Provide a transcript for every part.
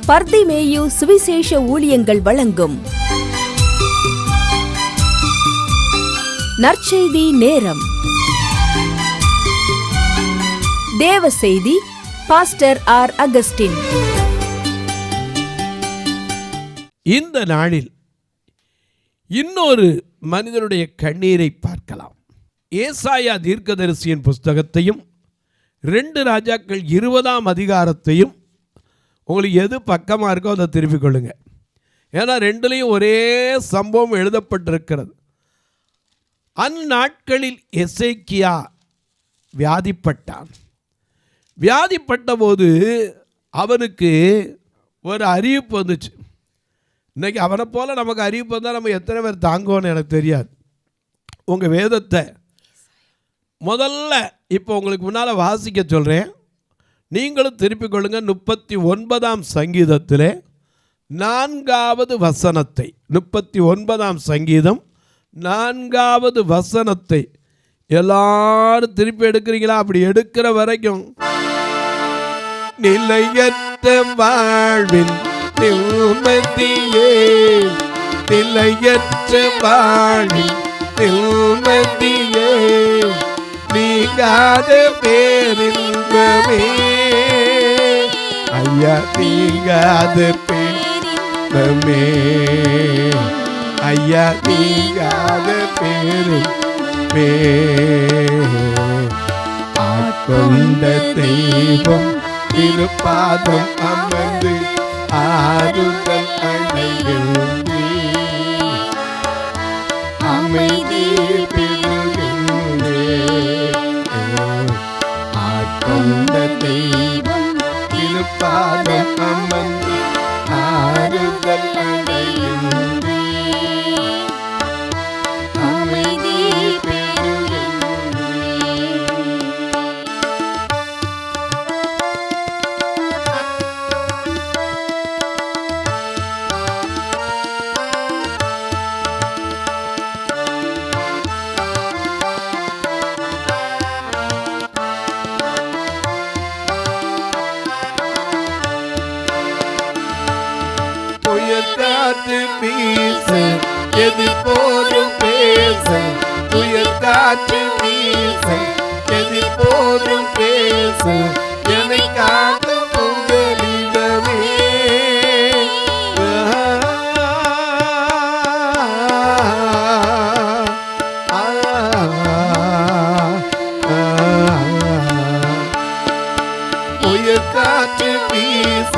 பர்திமேயு சுவிசேஷ ஊழியங்கள் வழங்கும் நற்செய்தி நேரம். தேவ செய்தி பாஸ்டர் ஆர். அகஸ்டின். இந்த நாளில் இன்னொரு மனிதனுடைய கண்ணீரை பார்க்கலாம். ஏசாயா தீர்க்கதரிசியின் புஸ்தகத்தையும் 2 ராஜாக்கள் 20ஆம் அதிகாரத்தையும் உங்களுக்கு எது பக்கமாக இருக்கோ அதை திருப்பிக் கொள்ளுங்க. ஏன்னா 2லையும் ஒரே சம்பவம் எழுதப்பட்டிருக்கிறது. அந்நாட்களில் எசேக்கியா வியாதிப்பட்டான். வியாதிப்பட்ட போது அவனுக்கு ஒரு அறிவிப்பு வந்துச்சு. இன்றைக்கி அவனை போல் நமக்கு அறிவிப்பு வந்தால் நம்ம எத்தனை பேர் தாங்குவோன்னு எனக்கு தெரியாது. உங்கள் வேதத்தை முதல்ல இப்போ உங்களுக்கு முன்னால் வாசிக்க சொல்கிறேன், நீங்களும் திருப்பிக் கொள்ளுங்க. 39ஆம் சங்கீதத்தில் 4வது வசனத்தை, 39ஆம் சங்கீதம் 4வது வசனத்தை எல்லாரும் திருப்பி எடுக்கிறீங்களா? அப்படி எடுக்கிற வரைக்கும் நிலையற்ற வாழ்வின் நிம்மதியே, நிலையற்ற வாழ்வின் நிம்மதியே, நீங்காத பேரின்பமே, ஐயா நீங்காத பேரின்பமே, ஐயா நீங்காத பேரின்பமே, ஆட்கொண்ட தெய்வம் திருப்பாதம் அமர்ந்து ஆறுதல் அடைகின்றே, அமைதி பெறுகின்றே, ஆட்கொண்ட தெய்வம் திருப்பாதம் அமர்ந்து ஆறுதல் அடைகின்றே, அமைதி பெறுகின்றே. காற்று வீச எதிர் போரும் பேச, புயல் காற்று வீச எதிர் போரும் பேச, என்னை காக்கும் உங்களிடமே, புயல் காற்று வீச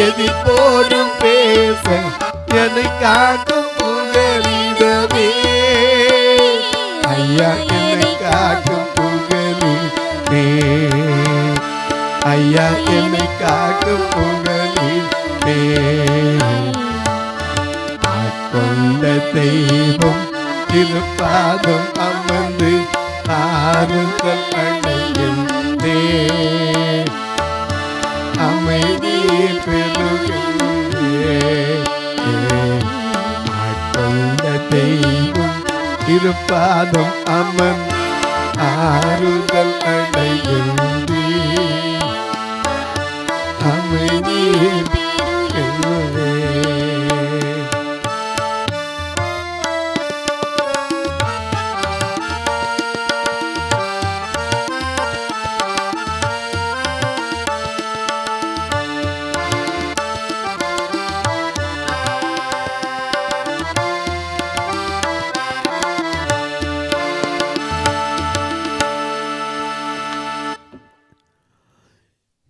எதிர் போரும் பேச, என்னை காக்கும் புகலிடமே, ஐயா என்னை காக்கும் புகலிடமே, ஐயா என்னை காக்கும் புகலிடமே, ஆட்கொண்ட தெய்வம் திருப்பாதம் அமர்ந்து ஆறுதல் அடைகின்றே, அமைதி பெறுகின்றே, ஆட்கொண்ட தெய்வம் திருப்பாதம் அமர்ந்து ஆறுதல் அடைகின்றே, அமைதி பெறுகின்றே.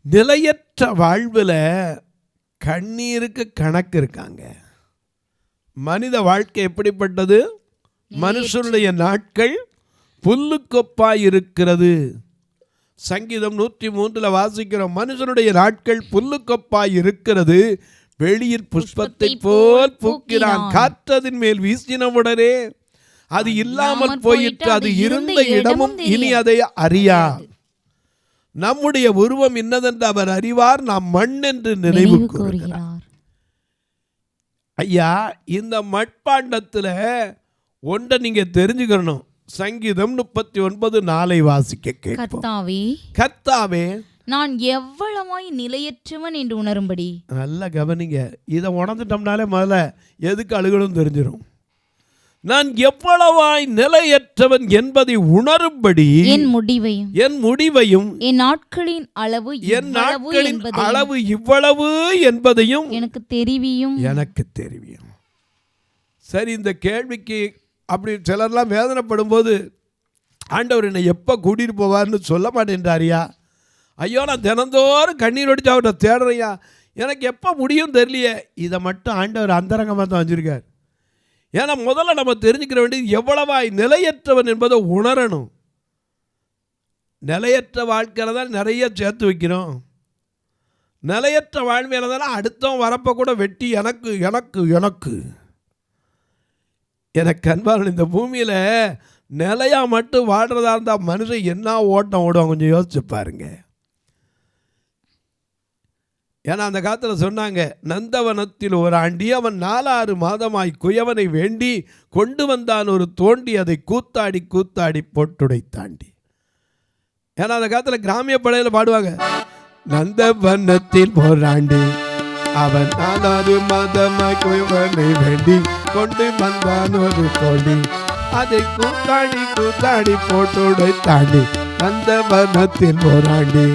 நிலையற்ற வாழ்வில் கண்ணீருக்கு கணக்கு இருக்காங்க. மனித வாழ்க்கை எப்படிப்பட்டது? மனுஷனுடைய நாட்கள் புல்லுக்கொப்பாய் இருக்கிறது. சங்கீதம் 103 வாசிக்கிறோம், மனுஷனுடைய நாட்கள் புல்லுக்கொப்பாய் இருக்கிறது, வெளியில் புஷ்பத்தை போல் பூக்கிறான், காற்றதின் மேல் வீசினவுடனே அது இல்லாமல் போயிற்று, அது இருந்த இடமும் இனி அதை அறியார். நம்முடைய உருவம் இன்னதென்று அவர் அறிவார், நாம் மண் என்று நினைவு கூறுகிறார். ஐயா, இந்த மட்பாண்டத்தில் ஒன்றை நீங்க தெரிஞ்சுக்கணும். சங்கீதம் 39:4 வாசிக்க கேட்போம். கர்த்தாவே நான் எவ்வளவாய் நிலையற்றவன் என்று உணரும்படி. நல்லா கவனிங்க, இதை உணர்ந்துட்டோம்னாலே முதல்ல எதுக்கு அழுகணும் தெரிஞ்சிடும். நான் எவ்வளவாய் நிலையற்றவன் என்பதை உணரும்படி என் முடிவையும் என் நாட்களின் அளவு இவ்வளவு என்பதையும் எனக்கு தெரிவியும். சரி, இந்த கேள்விக்கு அப்படி சிலர்லாம் வேதனைப்படும் போது ஆண்டவர் என்னை எப்போ கூட்டிகிட்டு போவார்னு சொல்ல மாட்டேன்றாரியா? ஐயோ, நான் தினந்தோறும் கண்ணீர் வடிச்சு அவர்கிட்ட தேடுறையா, எனக்கு எப்போ முடியும் தெரியலையே. இதை மட்டும் ஆண்டவர் அந்தரங்கமாக தான் வச்சுருக்கார். ஏன்னா முதல்ல நம்ம தெரிஞ்சுக்கிற வேண்டியது எவ்வளவாய் நிலையற்றவன் என்பதை உணரணும். நிலையற்ற வாழ்க்கையில் தான் நிறைய சேர்த்து வைக்கிறோம். நிலையற்ற வாழ்க்கையில் தானே அடுத்தவன் வரப்போ கூட வெட்டி எனக்கு எனக்கு எனக்கு எனக்கு அன்பான இந்த பூமியில் நிலையாக மட்டும் வாழ்கிறதா இருந்தால் மனுஷன் என்ன ஓட்டம் ஓடுவான் கொஞ்சம் யோசிச்சு பாருங்க. ஏன்னா அந்த காலத்தில் சொன்னாங்க, நந்தவனத்தில் ஒரு ஆண்டி அவன் 4-6 மாதமாய் குயவனை வேண்டி கொண்டு வந்தான் ஒரு தோண்டி அதை கூத்தாடி கூத்தாடி போட்டுடைத்தாண்டி. ஏன்னா அந்த காலத்தில் கிராமிய படையில் பாடுவாங்க, நந்தவனத்தில் ஒரு ஆண்டி அவன் 4-6 மாதமாய் குயவனை வேண்டி கொண்டு வந்தான் ஒரு தோண்டி அதை கூத்தாடி கூத்தாடி போட்டுடைத்தாண்டி. நந்தவனத்தில் ஒரு ஆண்டி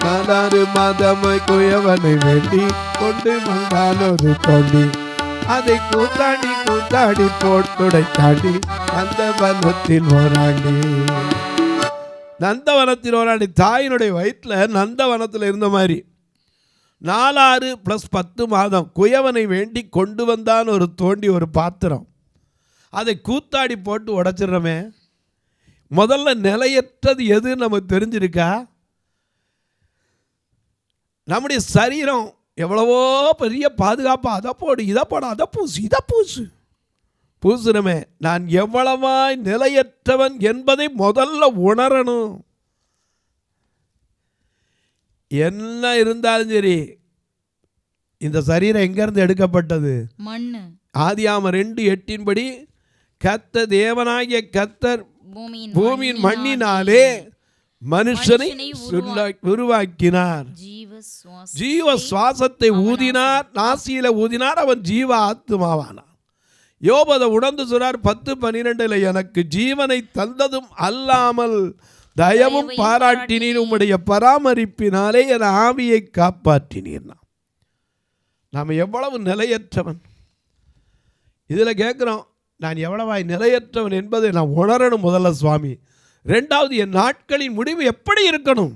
4-6 மாதமாய் குயவனை வேண்டி கொண்டு வந்தான் ஒரு தோண்டி அதை கூத்தாடி கூத்தாடி போட்டுடைத்தாண்டி. நந்தவனத்தில் ஓராண்டி. நந்தவனத்தில் ஓராண்டி தாயினுடைய வயிற்றில் நந்தவனத்தில் இருந்த மாதிரி 4-6 + 10 மாதம் குயவனை வேண்டி கொண்டு வந்தான் ஒரு தோண்டி ஒரு பாத்திரம் அதை கூத்தாடி போட்டு உடைச்சிடுறோமே. முதல்ல நிலையற்றது எதுன்னு நமக்கு தெரிஞ்சிருக்கா? நம்முடைய சரீரம் எவ்வளவோ பெரிய பாதுகாப்பு, அதை போடு இதை போட அதை பூசு இதை பூசுறமே. நான் எவ்வளவாய் நிலையற்றவன் என்பதை முதல்ல உணரணும். என்ன இருந்தாலும் சரி, இந்த சரீரம் எங்கேருந்து எடுக்கப்பட்டது? மண்ணு. ஆதியாகமம் 2:8 கர்த்தர் தேவனாகிய கர்த்தர் பூமியின் மண்ணினாலே மனுஷனை உருவாக்கினார், ஜீவ சுவாசத்தை ஊதினார், நாசியில ஊதினார், அவன் ஜீவ ஆத்துமாவானார். யோபு உணர்ந்து சொல்றார் 10:12 எனக்கு ஜீவனை தந்ததும் அல்லாமல் தயவும் பாராட்டினீர், உம்முடைய பராமரிப்பினாலே என் ஆவியை காப்பாற்றினீர். நாம் எவ்வளவு நிலையற்றவன் இதில் கேட்குறோம். நான் எவ்வளவாய் நிலையற்றவன் என்பதை நான் உணரணும் முதல்ல சுவாமி. ரெண்டாவது, என் நாட்களின் முடிவு எப்படி இருக்கணும்?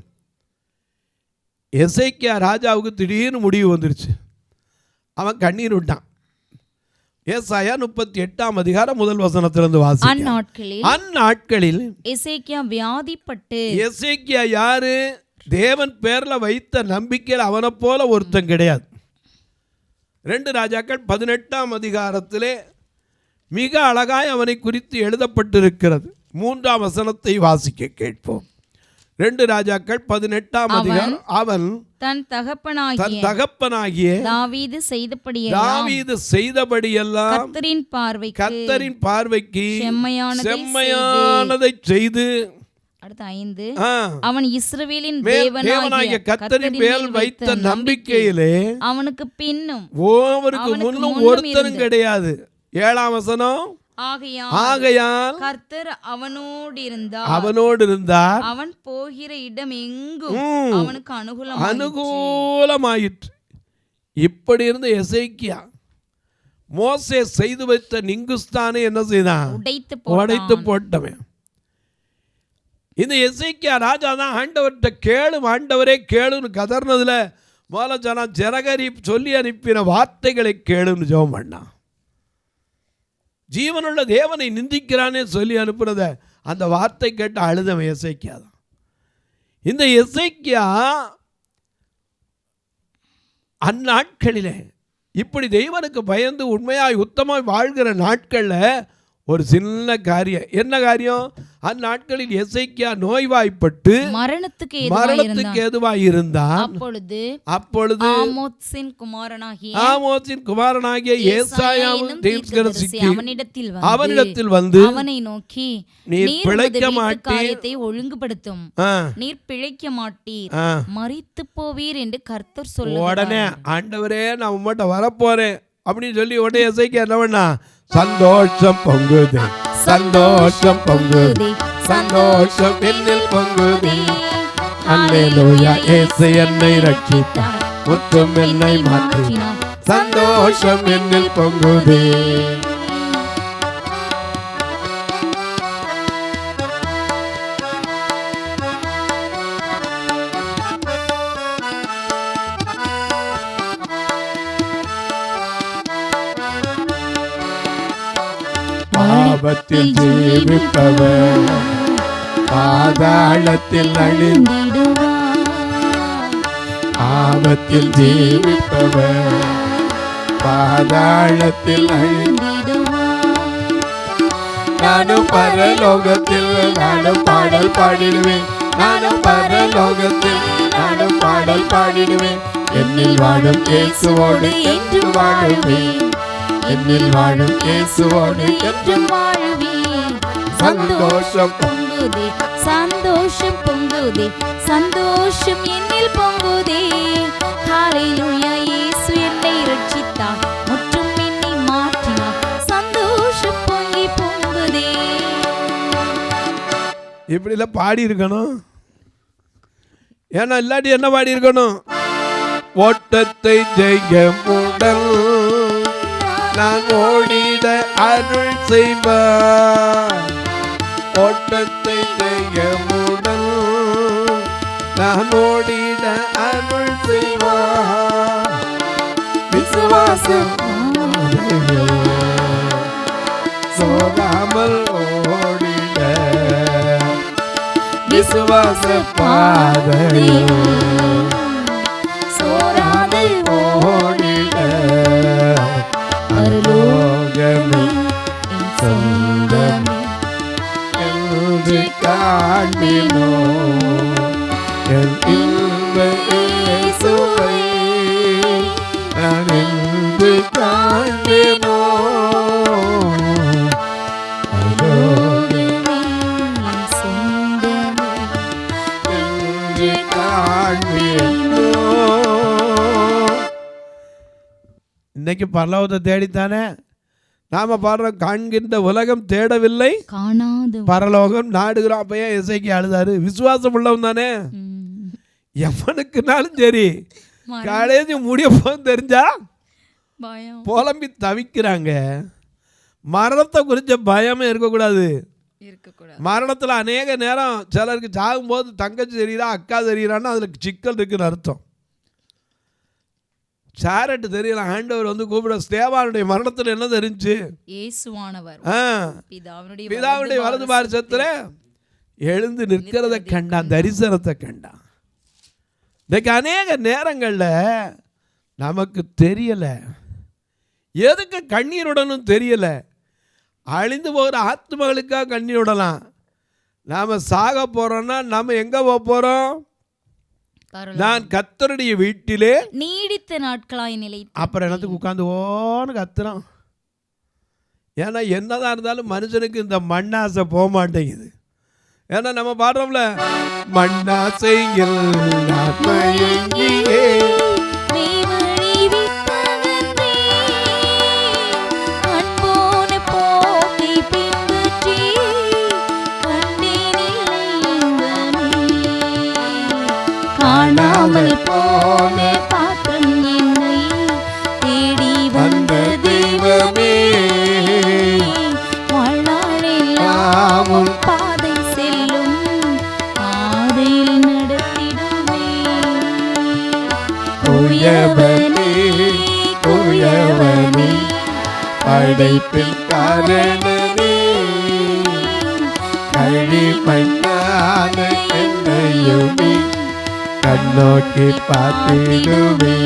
எசேக்கியா ராஜாவுக்கு திடீர்னு முடிவு வந்துருச்சு. அவன் கண்ணீர் விட்டான். ஏசாயா 38 முதல் வசனத்திலிருந்து வாசி. அந்நாட்களில் எசேக்கியா வியாதிப்பட்டு. எசேக்கியா யாரு? தேவன் பேர்ல வைத்த நம்பிக்கையில் அவனை போல ஒருத்தன் கிடையாது. 2 ராஜாக்கள் 18 மிக அழகாய் அவனை குறித்து எழுதப்பட்டிருக்கிறது. 3 வசனத்தை வாசிக்க கேட்போம். 2 ராஜாக்கள் 18 அவன் தன் தகப்பனாகிய தாவீது செய்தபடியெல்லாம் கர்த்தரின் பார்வைக்கு செம்மையானதை செய்து. அடுத்த 5 அவன் இஸ்ரவேலின் தேவனாகிய கர்த்தரின் மேல் வைத்த நம்பிக்கையிலே அவனுக்கு பின்னும் அவருக்கு முன்னும் ஒருத்தரும் கிடையாது. 7 வசனம் ஆகையால் கர்த்தர் அவனோடு இருந்தார், அவன் போகிற இடம் எங்கும் அவனுக்கு அனுகூலமாயிற்று. இப்படி இருந்த எசேக்கியா மோசே செய்து வைத்த நிங்குஸ்தானை என்ன செய்தான்? உடைத்து போட்டவன். இந்த எசேக்கியா ராஜா தான் ஆண்டவர்கிட்ட கேளும் ஆண்டவரே கேளுன்னு கதர்னதுல முதல்ல ஜனகரி சொல்லி அனுப்பின வார்த்தைகளை கேளுன்னு ஜெபம் பண்ணான். ஜீவனுள்ள தேவனை நிந்திக்கிறானே சொல்லி அனுப்புனத அந்த வார்த்தை கேட்டு அழுதவன் எசேக்கியா தான். இந்த எசேக்கியா அந்நாட்களிலே இப்படி தெய்வனுக்கு பயந்து உண்மையாய் உத்தமாய் வாழ்கிற நாட்களில் ஒரு சின்ன காரியம். என்ன காரியம்? அந்நாட்களில் எசேக்கியா நோய்வாய்ப்பட்டு மரணத்துக்கு ஏதுவாய் இருந்தான். அப்பொழுது ஆமோத்சின் குமாரனாகிய ஏசாயாவும் தீர்க்கதரிசி அவனிடத்தில் வந்து அவனை நோக்கி, நீர் பிழைக்க மாட்டீர், ஒழுங்குபடுத்தும், நீர் பிழைக்க மாட்டீர், மரித்து போவீர் என்று கர்த்தர் சொல்ல. உடனே ஆண்டவரே நான் உம்மட்ட வரப்போறேன் அப்படின்னு சொல்லி உடனே எசேக்கியா என்ன பண்ணா? சந்தோஷம் பொங்குதே, சந்தோஷம் பொங்குதே, சந்தோஷம் என்னில் பொங்குதே, அல்லேலூயா, இயேசு என்னை ரட்சித்தார், முற்றும் என்னை மாற்றினார், சந்தோஷம் என்னில் பொங்குதே. பாவத்தில் ஜீவிப்பவர் பாதாளத்தில் அழிந்திடுவார், ஆபத்தில் ஜீவிப்பவர் பாதாளத்தில் அழிந்திடுவார். நானும் பரலோகத்தில் நானும் பாடல் பாடிடுவேன், நானும் பரலோகத்தில் நானும் பாடல் பாடிடுவேன், என்னில் வாழும் இயேசுவோடு என்று வாழுவேன், என்னில் வாழும் இயேசுவோடு என்றும் வாழுவேன். சந்தோஷம் பொங்குதே, சந்தோஷம் பொங்குதே, சந்தோஷம் என்னில் பொங்குதே, ஹல்லேலூயா, இயேசு என்னை ரட்சித்தார், முற்றும் என்னை மாற்றினார், சந்தோஷம் பொங்கி பொங்குதே. இப்படிலாம் பாடி இருக்கணும். ஏன்னா இல்லாட்டி என்ன பாடி இருக்கணும்? ஓட்டத்தை ஜெய உடல் நான் ஓடிட அருள் செய்வார், ஓட்டத்தை ஜெயமுடன் நான் ஓடிட அருள் செய்வார், விசுவாசம் சோகாமல் ஓடிட, விசுவாச பாதையில் சோராமல் ஓடிட, பரலோகமே என் சொந்தமே என்று காண்பினோ, என் இன்ப இயேசுவை நான் என்று காண்பினோ, பரலோகமே என் சொந்தமே என்று காண்பினோ. இன்னைக்கு பரலோகத்தை தேடித்தானே நாம பாடுறோம். காண்கின்ற உலகம் தேடவில்லை, காணாத பரலோகம் நாடுகிறோம். அப்ப ஏன் எசேக்கியா அழுதாரு? விசுவாசம் உள்ளவன் தானே. எவனுக்குனாலும் சரி காலேஜ் முடிய போகும் தெரிஞ்சா புலம்பி தவிக்கிறாங்க. மரணத்தை குறித்த பயமே இருக்கக்கூடாது. மரணத்தில் அநேக நேரம் சிலருக்கு சாகும்போது தங்கச்சி தெரியுறா அக்கா தெரியுறான்னு அதில் சிக்கல் இருக்குன்னு அர்த்தம். சாரட்டு தெரியல. ஆண்டவர் வந்து கூப்பிட ஸ்தேவானுடைய மரணத்தில் என்ன தெரிஞ்சு? பிதாவுடைய வலது பாரிசத்தில் எழுந்து நிற்கிறத கண்டான், தரிசனத்தை கண்டான். இன்னைக்கு அநேக நேரங்களில் நமக்கு தெரியல, எதுக்கு கண்ணீருடனும் தெரியல. அழிந்து போகிற ஆத்மகளுக்காக கண்ணீருடலாம். நாம் சாக போகிறோன்னா நம்ம எங்கே போக போகிறோம்? நான் கர்த்தருடைய வீட்டிலே நீடித்த நாட்களாய் நிலை. அப்புறம் என்னத்துக்கு உட்காந்து ஓன்னு கத்துறோம்? ஏன்னா என்னதான் இருந்தாலும் மனுஷனுக்கு இந்த மண்ணாசை போக மாட்டேங்குது. ஏன்னா நம்ம பாடுறோம்ல, மண்ணாசையில் காணாமல் போன பாத்திரம் என்னை தேடி வந்த தெய்வமே, வாழ்நாளெல்லாம் பாதை செல்லும் பாதையில் நடத்திடுமே. குயவனே குயவனே படைப்பில் காரணனே, களிமண்ணான என்னையுமே கண்ணோக்கி பார்த்திடுவே.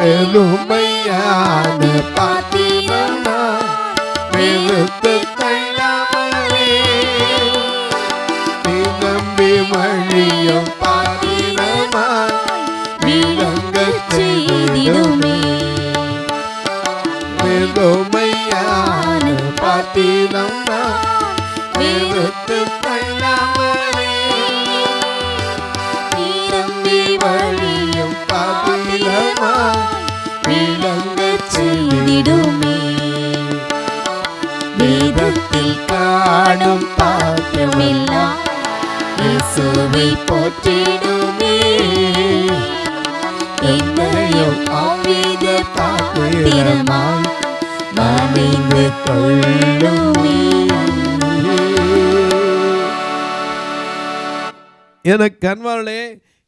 வெறுமையான பாத்திரமா வெறுத்து தள்ளாமலே நீ நம்பி வழியும் பாத்திரமா விளங்கச் செய்திடுமே. வெறுமையான பாத்திரமா வெறுத்து தள்ளாமலே நீ நம்பி வழியும் பாத்திரமா விளங்கச் செய்திடுமே. வேதத்தில் காணும் பாத்திரமெல்லாம் இயேசுவை போற்றிடுமே. என்னையும் ஆவித பாத்திரமாய் மறைந்து கொள்ளுமே. எனக்கு கண்வாளே,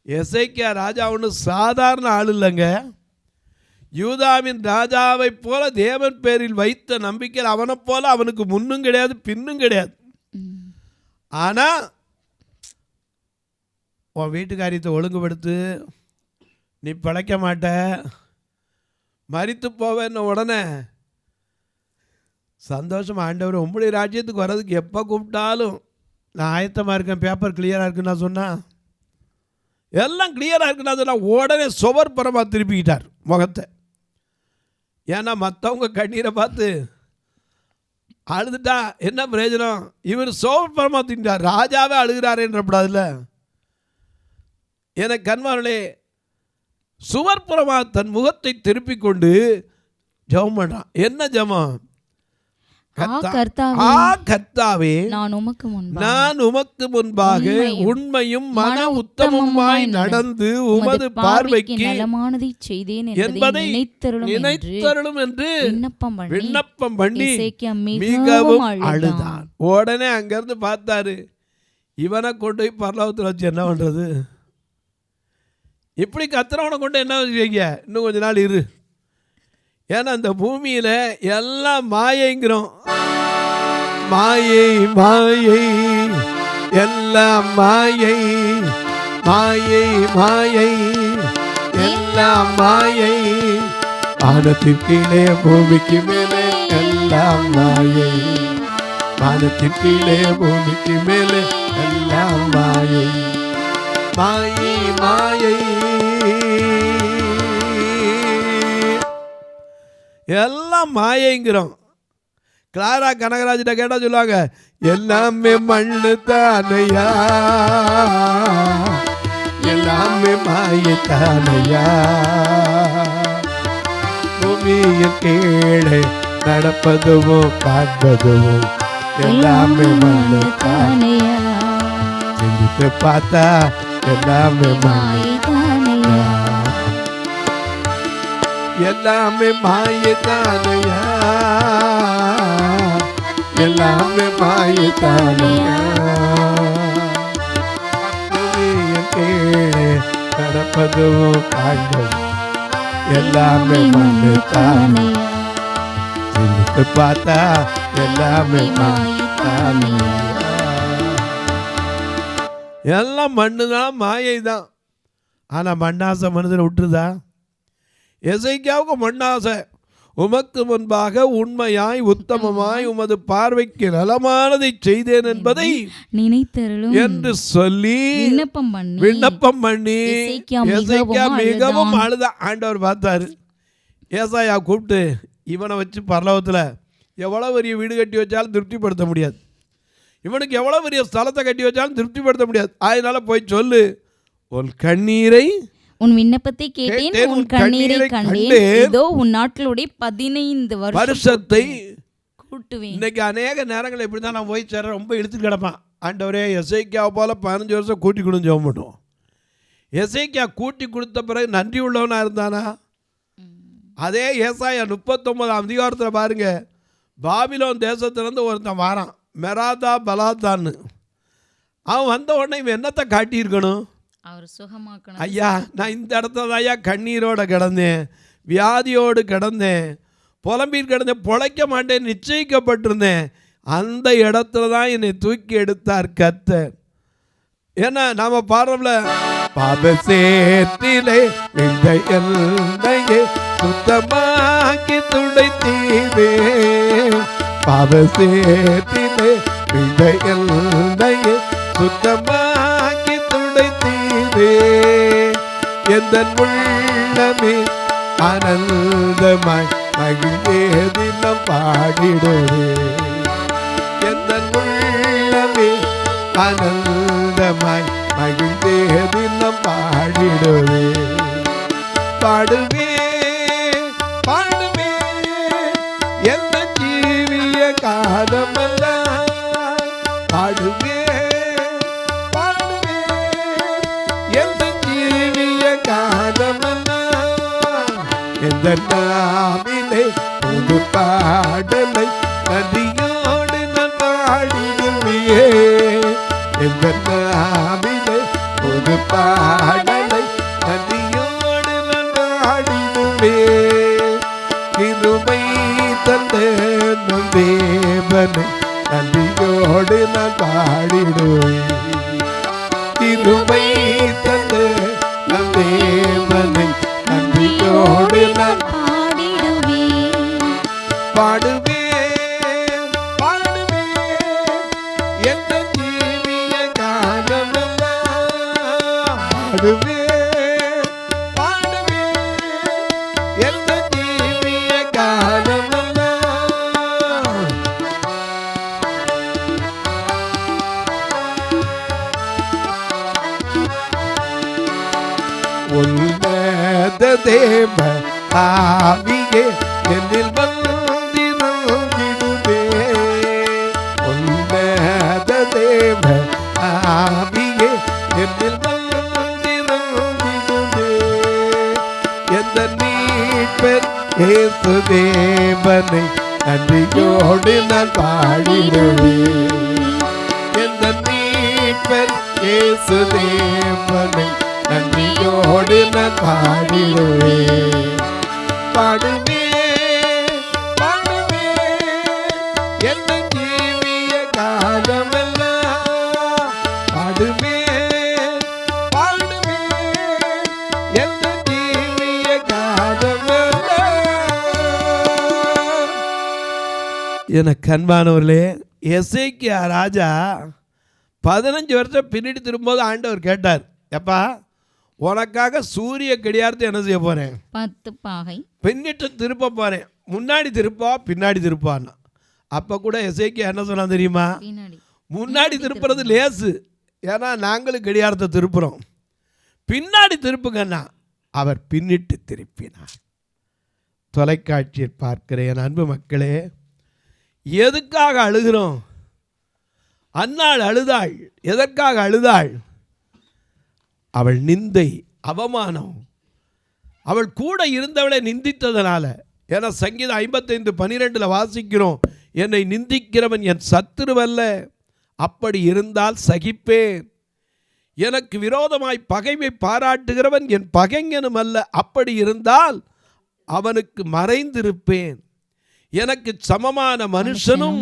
எசேக்கியா ராஜா ஒன்று சாதாரண ஆள் இல்லைங்க. யூதாவின் ராஜாவை போல தேவன் பேரில் வைத்த நம்பிக்கையில் அவனை போல அவனுக்கு முன்னும் கிடையாது பின்னும் கிடையாது. ஆனால் உன் வீட்டுக்காரியத்தை ஒழுங்குபடுத்து, நீ பிழைக்க மாட்ட, மரித்து போவேன்னு உடனே சந்தோஷம் ஆண்டவர் உங்களுடைய ராஜ்யத்துக்கு வர்றதுக்கு எப்போ கூப்பிட்டாலும் நான் ஆயத்தமாக இருக்கேன், பேப்பர் கிளியராக இருக்குன்னு நான் சொன்னேன், எல்லாம் கிளியராக இருக்குன்னு நான் சொன்னால் உடனே சுவர்பரமாக திருப்பிக்கிட்டார் முகத்தை. ஏன்னா மற்றவங்க கண்ணீரை பார்த்து அழுதுட்டா என்ன பிரயோஜனம், இவர் சுவர்பரமாக திரும்பிட்டார், ராஜாவே அழுகிறாரேன்றப்படாதுல்ல. எனக்கு கண்மார்களே, சுவர்புறமாக தன் முகத்தை திருப்பி கொண்டு ஜெபம் பண்ணுறான். என்ன ஜெபம்? கர்த்தாவே, நான் உமக்கு முன்பாக உண்மையும் மன உத்தமமாய் நடந்து உமது பார்வைக்கு நலமானதை செய்தேன் என்பதை நினைத்தருளும் என்று விண்ணப்பம் பண்ணி மிகவும் அழுதான். உடனே அங்கிருந்து பார்த்தாரு, இவனை கொண்டு போய் பரலோகத்தில் வச்சு என்ன பண்றது? இப்படி கத்துறவனை கொண்டு என்ன வச்சுக்கீங்க, இன்னும் கொஞ்ச நாள் இரு. ஏன்னா இந்த பூமியில் எல்லாம் மாயைங்கிறோம். மாயை மாயை எல்லாம் மாயை, மாயை மாயை எல்லாம் மாயை, வானத்திற்கீழே பூமிக்கு மேலே எல்லாம் மாயை, வானத்தின் கீழே பூமிக்கு மேலே எல்லாம் மாயை, மாயை மாயை எல்லாம் மாயைங்கிறோம். கிளாரா கனகராஜிட்ட கேட்டால் சொல்லுவாங்க, எல்லாமே மண்ணு தானையா, எல்லாமே மாயை தானையா, பூமியின் கீழே நடப்பதுவோ காண்பதுவோ எல்லாமே மண்ணு தானையா, சிந்தித்து பார்த்தா எல்லாமே மாயை தானையா, எல்லாமே மாயை தானையா, எல்லாமே மாயை தானையா, கீழே நடப்பதுவோ காண்பது எல்லாமே மண்ணு தானையா, சிந்தித்து பார்த்தா எல்லாமே மண்ணு தானையா. எல்லாம் மண்ணு தான், மாயை தான். ஆனால் மண்ணாசை மனதில் விட்டுருதா? எசேக்கியாவுக்கு மண்ணாசை. உமக்கு முன்பாக உண்மையாய் உத்தமமாய் உமது பார்வைக்கு நலமானதை செய்தேன் என்பதை நினைத்தருளும் என்று சொல்லி விண்ணப்பம் பண்ணி எசேக்கியா மிகவும் அழுத. ஆண்டவர் பார்த்தாரு, ஏசாயா கூப்பிட்டு இவனை வச்சு பரலோகத்தில் எவ்வளோ பெரிய வீடு கட்டி வச்சாலும் திருப்திப்படுத்த முடியாது, இவனுக்கு எவ்வளோ பெரிய ஸ்தலத்தை கட்டி வச்சாலும் திருப்திப்படுத்த முடியாது. அதனால போய் சொல்லு, உன் கண்ணீரை, உன் விண்ணப்பத்தை கேட்டேன், உன் கண்ணீரை கண்டேன், இதோ உன் நாட்களுடைய 15 வருஷத்தை கூட்டுவேன். இன்னைக்கு அநேக நேரங்கள் இப்படி தான் நான் போய் சேர ரொம்ப இழுத்துட்டு கிடப்பான். ஆண்டவரே எசேக்கியாவை போல 15 வருஷம் கூட்டி கொடுன்னு ஜெபம் பண்ணுவோம். எசேக்கியா கூட்டி கொடுத்த பிறகு நன்றி உள்ளவனாக இருந்தானா? அதே ஏசாயா 39ஆம் அதிகாரத்தில் பாருங்க, பாபிலோன் தேசத்திலேருந்து ஒருத்தன் வாரான், மெராதா பலாதான்னு. அவன் வந்த உடனே இவன் என்னத்தை காட்டியிருக்கணும்? அவர் சுகமாக்கணும். ஐயா, நான் இந்த இடத்துல தான் ஐயா கண்ணீரோடு கிடந்தேன், வியாதியோடு கிடந்தேன், புலம்பீர் கிடந்தேன், பொழைக்க மாட்டேன் நிச்சயிக்கப்பட்டிருந்தேன், அந்த இடத்துல தான் என்னை தூக்கி எடுத்தார் கர்த்தர். ஏன்னா நாம பாடுறோம்ல, பாபசேத்திலே இந்த எல்லையே சுத்தமாக்கி துடைத்தீரே. பாவசேத்திலே விடையல்லையே சுத்தமாக்கி துடைத்தீரே. எந்த உள்ளமே ஆனந்தமாய் மகிழ்ந்தே தினம் பாடிடுவே. எந்த உள்ளமே ஆனந்தமாய் மகிழ்ந்தே தினம் பாடிடுவே. பாடுவே பாடுவே எந்த ஜீவிய காலமெல்லாம் பாடுவே பாடுவே எந்த ஜீவிய காலமெல்லாம். எந்த நாவிலே புது பாடலை நதியோடு நான் பாடிடுவே. எந்த நாவிலே புது பாடலை நதியோடு நான் பாடிடுவே. கிருபை தந்த நம் தேவனை நதியோடு நான் பாடிடுவேன். கிருபை தந்த நம் தேவனை நதியோடு நான் பாடுவே பாடுவே எந்த ஜீவிய காலமெல்லாம். பாடுவே பாடுவே எந்த ஜீவிய காலமெல்லாம். உன்னத தேவ ஆவியே என்னில் வந்திருந்திடுவே. உன்னத தேவ ஆவியே என்னில் வந்திருந்திடுவே. எந்த மீட்பர் இயேசு தேவனை நன்றியோடு நான் பாடிடுவேன். எந்த மீட்பர் இயேசு தேவனை நன்றியோடு நான் பாடிடுவேன். பாடுவே பாடுவே எந்த ஜீவிய காலமெல்லாம். பாடுவே பாடுவே எந்த ஜீவிய காலமெல்லாம். எனக்கு அன்பானவர்களே, எசேக்கியா ராஜா 15 வருஷம் பின்னாடி திரும்பும்போது ஆண்டவர் கேட்டார், எப்பா உனக்காக சூரிய கடியாரத்தை என்ன செய்ய போறேன்? 10 பாகை பின்னிட்டு திருப்ப போறேன். முன்னாடி திருப்பா பின்னாடி திருப்பான்னா. அப்போ கூட எசேக்கியா என்ன சொன்னா தெரியுமா? முன்னாடி திருப்புறது லேசு, ஏன்னா நாங்களும் கடியாரத்தை திருப்புறோம். பின்னாடி திருப்புங்கன்னா அவர் பின்னிட்டு திருப்பினார். தொலைக்காட்சியில் பார்க்கிற என் அன்பு மக்களே, எதுக்காக அழுகிறோம்? அன்னாள் அழுதாள். எதற்காக அழுதாள்? அவள் நிந்தை, அவமானம், அவள் கூட இருந்தவளை நிந்தித்ததனால. ஏன்னா சங்கீதம் 55:12 வாசிக்கிறோம், என்னை நிந்திக்கிறவன் என் சத்துருவல்ல, அப்படி இருந்தால் சகிப்பேன். எனக்கு விரோதமாய் பகைமை பாராட்டுகிறவன் என் பகைஞனும் அல்ல, அப்படி இருந்தால் அவனுக்கு மறைந்திருப்பேன். எனக்கு சமமான மனுஷனும்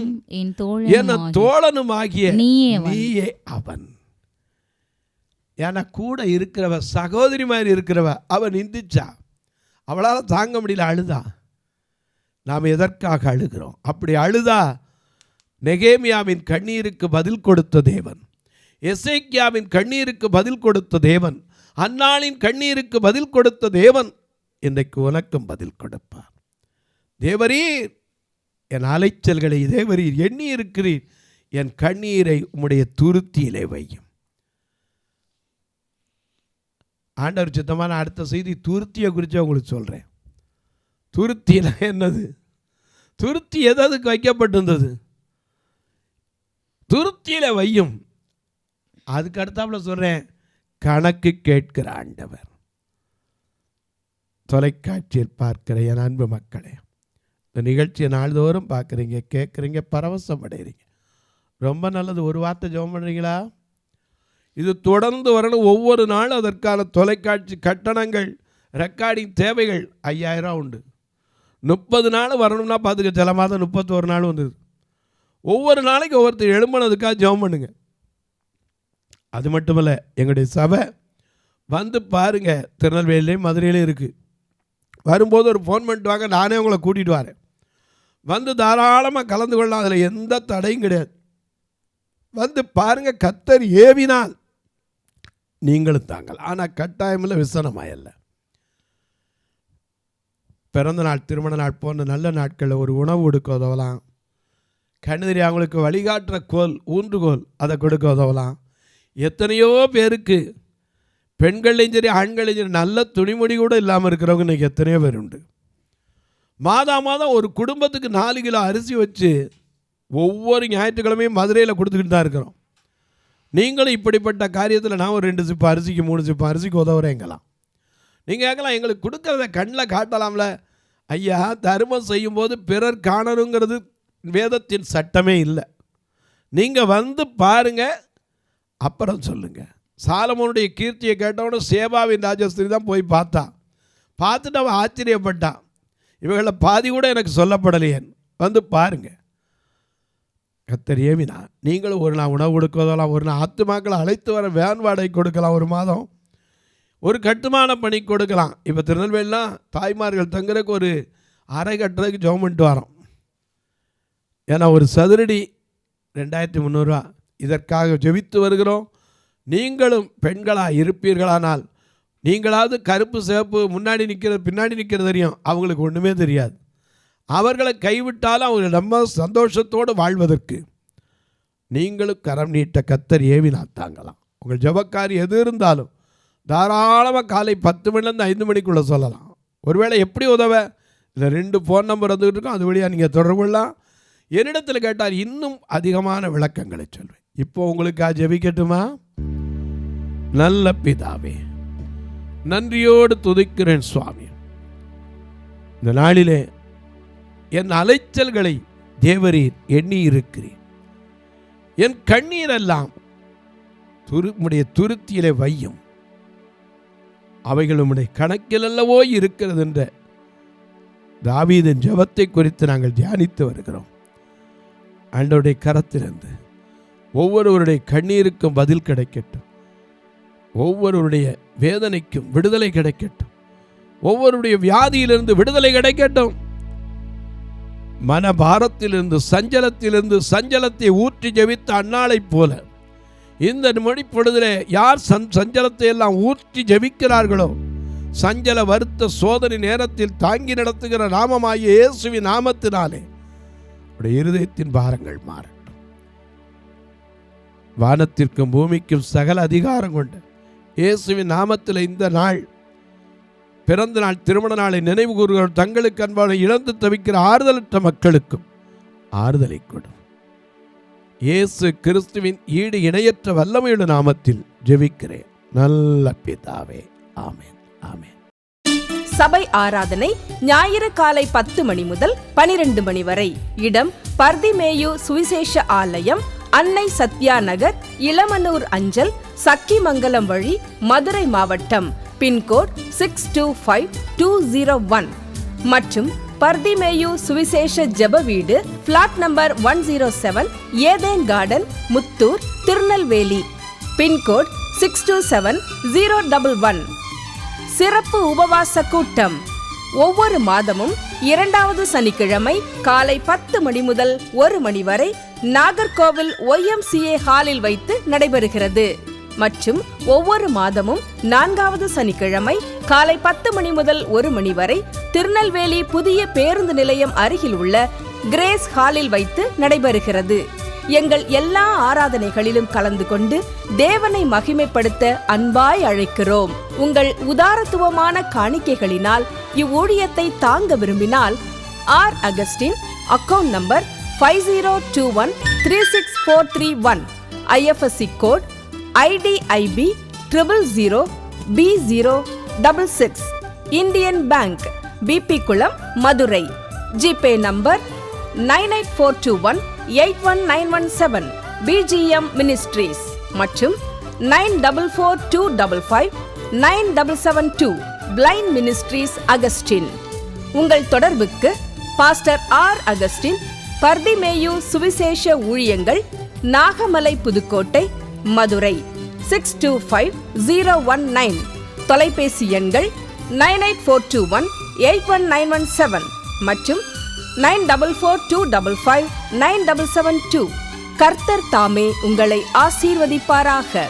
என் தோழனும் ஆகிய நீயே அவன். ஏன்னா கூட இருக்கிறவ, சகோதரி மாதிரி இருக்கிறவ அவன் நிந்திச்சா, அவளால் தாங்க முடியல, அழுதா. நாம் எதற்காக அழுகிறோம்? அப்படி அழுதா நெகேமியாவின் கண்ணீருக்கு பதில் கொடுத்த தேவன், எசேக்கியாவின் கண்ணீருக்கு பதில் கொடுத்த தேவன், அன்னாளின் கண்ணீருக்கு பதில் கொடுத்த தேவன் இன்றைக்கு உனக்கும் பதில் கொடுப்பார். தேவரீர் என் அலைச்சல்களை தேவரீர் எண்ணி இருக்கிறீர், என் கண்ணீரை உம்முடைய துருத்தியிலே வையும். ஆண்டவர் சித்தமான அடுத்த செய்தி துருத்தியை குறித்து உங்களுக்கு சொல்கிறேன். துருத்தியில் என்னது? துருத்தி எதுக்கு வைக்கப்பட்டிருந்தது? துருத்தியில் வையும். அதுக்கு அடுத்தாப்புல சொல்கிறேன், கணக்கு கேட்கிற ஆண்டவர். தொலைக்காட்சியில் பார்க்கிற என் அன்பு மக்களே, இந்த நிகழ்ச்சியை நாள்தோறும் பார்க்குறீங்க, கேட்குறீங்க, பரவசம் அடைகிறீங்க. ரொம்ப நல்லது. ஒரு வார்த்தை ஜெபம் பண்ணுறீங்களா? இது தொடர்ந்து வரணும். ஒவ்வொரு நாளும் அதற்கான தொலைக்காட்சி கட்டணங்கள், ரெக்கார்டிங் தேவைகள் 5000 உண்டு. 30 நாள் வரணும்னா பார்த்துக்க, சில மாதம் 31 நாள் வந்தது. ஒவ்வொரு நாளைக்கு ஒவ்வொருத்தர் எழும்பினதுக்காக ஜெபம் பண்ணுங்க. அது மட்டுமல்ல, எங்களுடைய சபை வந்து பாருங்கள், திருநெல்வேலியிலையும் மதுரையிலையும் இருக்குது. வரும்போது ஒரு ஃபோன் பண்ணிட்டு வாங்க, நானே உங்களை கூட்டிகிட்டு வரேன். வந்து தாராளமாக கலந்து கொள்ளலாம், அதில் எந்த தடையும் கிடையாது. வந்து பாருங்கள், கர்த்தர் ஏவினால் நீங்களும் தாங்கள். ஆனால் கட்டாயமில்லை, விசனமாயல்ல. பிறந்த நாள், திருமண நாள் போன்ற நல்ல நாட்களில் ஒரு உணவு கொடுக்க உதவலாம். கண்ணுதறி அவங்களுக்கு வழிகாட்டுற கோல், ஊன்றுகோல், அதை கொடுக்க உதவலாம். எத்தனையோ பேருக்கு பெண்களையும் சரி ஆண்களையும் சரி நல்ல துணிமொழி கூட இல்லாமல் இருக்கிறவங்க இன்றைக்கி எத்தனையோ பேர் உண்டு. மாதம் ஒரு குடும்பத்துக்கு 4 கிலோ அரிசி வச்சு ஒவ்வொரு ஞாயிற்றுக்கிழமையும் மதுரையில் கொடுத்துக்கிட்டு தான் இருக்கிறோம். நீங்களும் இப்படிப்பட்ட காரியத்தில் நான் ஒரு 2 சிப்பு அரிசிக்கு 3 சிப்பு அரிசிக்கு உதவுறேங்கலாம். நீங்கள் கேட்கலாம், எங்களுக்கு கொடுக்கறத கண்ணில் காட்டலாம்ல. ஐயா, தர்மம் செய்யும்போது பிறர் காணணுங்கிறது வேதத்தின் சட்டமே இல்லை. நீங்கள் வந்து பாருங்கள், அப்புறம் சொல்லுங்கள். சாலமோனுடைய கீர்த்தியை கேட்டவொன்னே சேபாவின் ராஜஸ்திரி தான் போய் பார்த்துட்டு அவன் ஆச்சரியப்பட்டான். இவர்களில் பாதி கூட எனக்கு சொல்லப்படலையேன். வந்து பாருங்கள், கர்த்தர் ஏவினா நீங்களும் ஒரு நாள் உணவு கொடுக்க உதவலாம். ஒரு நாள் ஆத்துமாக்களை அழைத்து வர வேன் வாடகை கொடுக்கலாம். ஒரு மாதம் ஒரு கட்டுமான பணி கொடுக்கலாம். இப்போ திருநெல்வேலிலாம் தாய்மார்கள் தங்குறதுக்கு ஒரு அறை கட்டுறதுக்கு ஜெபம் பண்ணிட்டு வரோம். ஏன்னா ஒரு சதுரடி 2300 ரூபா. இதற்காக ஜெபித்து வருகிறோம். நீங்களும் பெண்களாக இருப்பீர்களானால், நீங்களாவது கருப்பு சிவப்பு முன்னாடி நிற்கிறது பின்னாடி நிற்கிறது தெரியும், அவங்களுக்கு ஒன்றுமே தெரியாது. அவர்களை கைவிட்டாலும் அவங்க ரொம்ப சந்தோஷத்தோடு வாழ்வதற்கு நீங்களும் கரம் நீட்ட கர்த்தர் ஏவினால் தாங்கலாம். உங்கள் ஜெபக்காரி எது இருந்தாலும் தாராளமாக காலை 10 மணிலேருந்து 5 மணிக்குள்ளே சொல்லலாம். ஒருவேளை எப்படி உதவ, இல்லை 2 ஃபோன் நம்பர் வந்துக்கிட்டு இருக்கோம், அது வழியாக நீங்கள் தொடர்பு கொள்ளலாம். என்னிடத்தில் கேட்டால் இன்னும் அதிகமான விளக்கங்களை சொல்வேன். இப்போ உங்களுக்கு ஜெபிக்கட்டுமா? நல்ல பிதாவே, நன்றியோடு துதிக்கிறேன் சுவாமி. இந்த நாளிலே என் அலைச்சல்களை தேவரீர் எண்ணி இருக்கிறேன். என் கண்ணீரெல்லாம் உம்முடைய துருத்தியிலே வையும். அவைகள் உம்முடைய கணக்கில் அல்லவோ இருக்கிறது என்ற தாவீதின் ஜெபத்தை குறித்து நாங்கள் தியானித்து வருகிறோம். ஆண்டவருடைய கரத்திலிருந்து ஒவ்வொருவருடைய கண்ணீருக்கும் பதில் கிடைக்கட்டும். ஒவ்வொருவருடைய வேதனைக்கும் விடுதலை கிடைக்கட்டும். ஒவ்வொருடைய வியாதியிலிருந்து விடுதலை கிடைக்கட்டும். மனபாரத்திலிருந்து சஞ்சலத்தை ஊற்றி ஜெபித்த அன்னாளைப் போல இந்த மொழிப்பொழுதிலே யார் சஞ்சலத்தை எல்லாம் ஊற்றி ஜெபிக்கிறார்களோ, சஞ்சல வருத்த சோதனை நேரத்தில் தாங்கி நடத்துகிற நாமமாகிய இயேசுவின் நாமத்தினாலே உடைய இருதயத்தின் பாரங்கள் மாறட்டும். வானத்திற்கும் பூமிக்கும் சகல அதிகாரம் கொண்டு இயேசுவின் நாமத்தில் இந்த நாள், பிறந்த நாள், திருமண நாளை நினைவு கூறுகிற தங்களுக்கு அன்பான இழந்து தவிக்கிற ஆறுதலற்ற மக்களுக்கும் ஆறுதலை கொடும். இயேசு கிறிஸ்துவின் ஈடு இணையற்ற வல்லமையுள்ள நாமத்தில் ஜெபிக்கிறேன் நல்ல பிதாவே, ஆமென், ஆமென். சபை ஆராதனை ஞாயிறு காலை 10 மணி முதல் 12 மணி வரை. இடம் பர்திமேயு சுவிசேஷ ஆலயம், அன்னை சத்யா நகர், இளமனூர் அஞ்சல், சக்கிமங்கலம் வழி, மதுரை மாவட்டம். பின்கோட் 625201 மற்றும் பர்திமேயு சுவிசேஷ ஜெப வீடு, plot number 107, Eden garden, Muthur, Tirunelveli. Pin code 627011. சிறப்பு உபவாச கூட்டம் ஒவ்வொரு மாதமும் 2வது சனிக்கிழமை காலை 10 மணி முதல் 1 மணி வரை நாகர்கோவில் YMCA ஹாலில் வைத்து நடைபெறுகிறது. மற்றும் ஒவ்வொரு மாதமும் 4வது சனிக்கிழமை காலை 10 மணி முதல் 1 மணி வரை திருநெல்வேலி புதிய பேருந்து நிலையம் அருகில் உள்ள கிரேஸ் ஹாலில் வைத்து நடைபெறுகிறது. எங்கள் எல்லா ஆராதனைகளிலும் கலந்து கொண்டு தேவனை மகிமைப்படுத்த அன்பாய் அழைக்கிறோம். உங்கள் உதாரத்துவமான காணிக்கைகளினால் இவ்வூழியத்தை தாங்க விரும்பினால் R. Augustine, account number 5021364331, IFSC code IDIB 000B066, Indian bank, BP Kulam, Madurai. GPay number 9842181917, BGM ministries மற்றும் 9442559772, பிளைண்ட் மினிஸ்ட்ரீஸ் அகஸ்டின். உங்கள் தொடர்புக்கு பாஸ்டர் R. அகஸ்டின், பர்திமேயு சுவிசேஷ ஊழியங்கள், நாகமலை, புதுக்கோட்டை, மதுரை 625019. தொலைபேசி எண்கள் 9842181917 மற்றும் 9442559772. கர்த்தர் தாமே உங்களை ஆசீர்வதிப்பாராக.